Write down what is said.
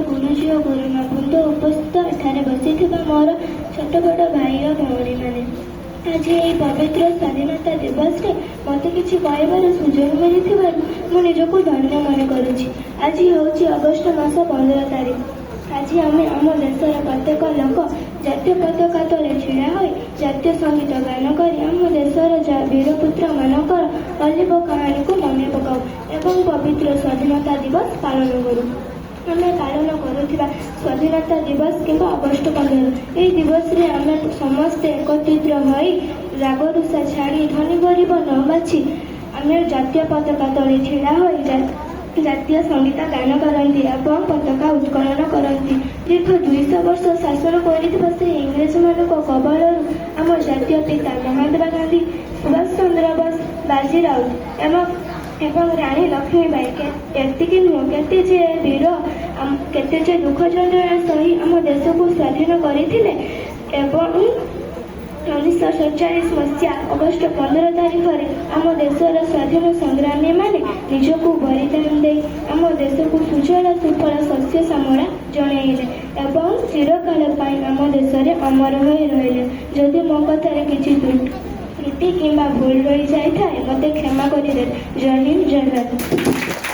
ଗୁରୁଜୀ ଓ ଗୁରୁମା ବୃନ୍ଦ ଉପସ୍ଥିତ ଏଠାରେ ବସିଥିବା ମୋର ଛୋଟ ବଡ଼ ଭାଇ ଓ ଭଉଣୀମାନେ, ଆଜି ଏହି ପବିତ୍ର ସ୍ୱାଧୀନତା ଦିବସରେ ମୋତେ କିଛି କହିବାର ସୁଯୋଗ ମିଳିଥିବାରୁ ମୁଁ ନିଜକୁ ଧନ୍ୟ ମନେ କରୁଛି। ଆଜି ହେଉଛି ଅଗଷ୍ଟ ମାସ 15 ତାରିଖ। ଆଜି ଆମେ ଆମ ଦେଶର ପ୍ରତ୍ୟେକ ଲୋକ ଜାତୀୟ ପତାକା ତଳେ ଛିଡ଼ା ହୋଇ ଜାତୀୟ ସଙ୍ଗୀତ ଗାନ କରି ଆମ ଦେଶର ବୀରପୁତ୍ରମାନଙ୍କର ଅଲିଭ କାହାଣୀକୁ ମନେ ପକାଉ ଏବଂ ପବିତ୍ର ସ୍ୱାଧୀନତା ଦିବସ ପାଳନ କରୁ। ଆମେ ପାଳନ କରୁଥିବା ସ୍ୱାଧୀନତା ଦିବସ କିମ୍ବା ଅଗଷ୍ଟ 15 ଏହି ଦିବସରେ ଆମେ ସମସ୍ତେ ଏକତ୍ରିତ ହୋଇ ରାଗରୁଷା ଛାଡ଼ି ଧନୀ ଗରିବ ନ ବାଛି ଆମେ ଜାତୀୟ ପତାକା ତଳେ ଛିଡ଼ା ହୋଇ ଜାତୀୟ ସଙ୍ଗୀତ ଗାନ କରନ୍ତି ଏବଂ ପତାକା ଉତ୍ତୋଳନ କରନ୍ତି। ଦୀର୍ଘ 200 ବର୍ଷ ଶାସନ କରିଥିବା ସେ ଇଂରେଜମାନଙ୍କ କବଳରୁ ଆମ ଜାତୀୟ ପିତା ମହାତ୍ମା ଗାନ୍ଧୀ, ସୁଭାଷ ଚନ୍ଦ୍ର ବୋଷ, ବାଜି ରାଉତ ଏବଂ ରାଣୀ ଲକ୍ଷ୍ମୀବାଇ ଏତିକି ନୁହଁ, କେତେ ଯେ ବୀର କେତେ ଯେ ଦୁଃଖ ଯନ୍ତ୍ରଣା ସହି ଆମ ଦେଶକୁ ସ୍ୱାଧୀନ କରିଥିଲେ ଏବଂ 1947 ମସିହା ଅଗଷ୍ଟ 15 ତାରିଖରେ ଆମ ଦେଶର ସ୍ୱାଧୀନ ସଂଗ୍ରାମୀମାନେ ନିଜକୁ ବଳିଦାନ ଦେଇ ଆମ ଦେଶକୁ ସୁଜଳ ସୁଫଳ ଶସ୍ୟ ଶ୍ୟାମଳା ଜଣାଇଲେ ଏବଂ ଚିରକାଳ ପାଇଁ ଆମ ଦେଶରେ ଅମର ହୋଇ ରହିଲେ। ଯଦି ମୋ କଥାରେ କିଛି ତ୍ରୁଟି କିମ୍ବା ଭୁଲ ରହିଯାଇଥାଏ ମୋତେ କ୍ଷମା କରିଦେବେ। ଜୟ ହିନ୍ଦ, ଜୟ ଭାରତ।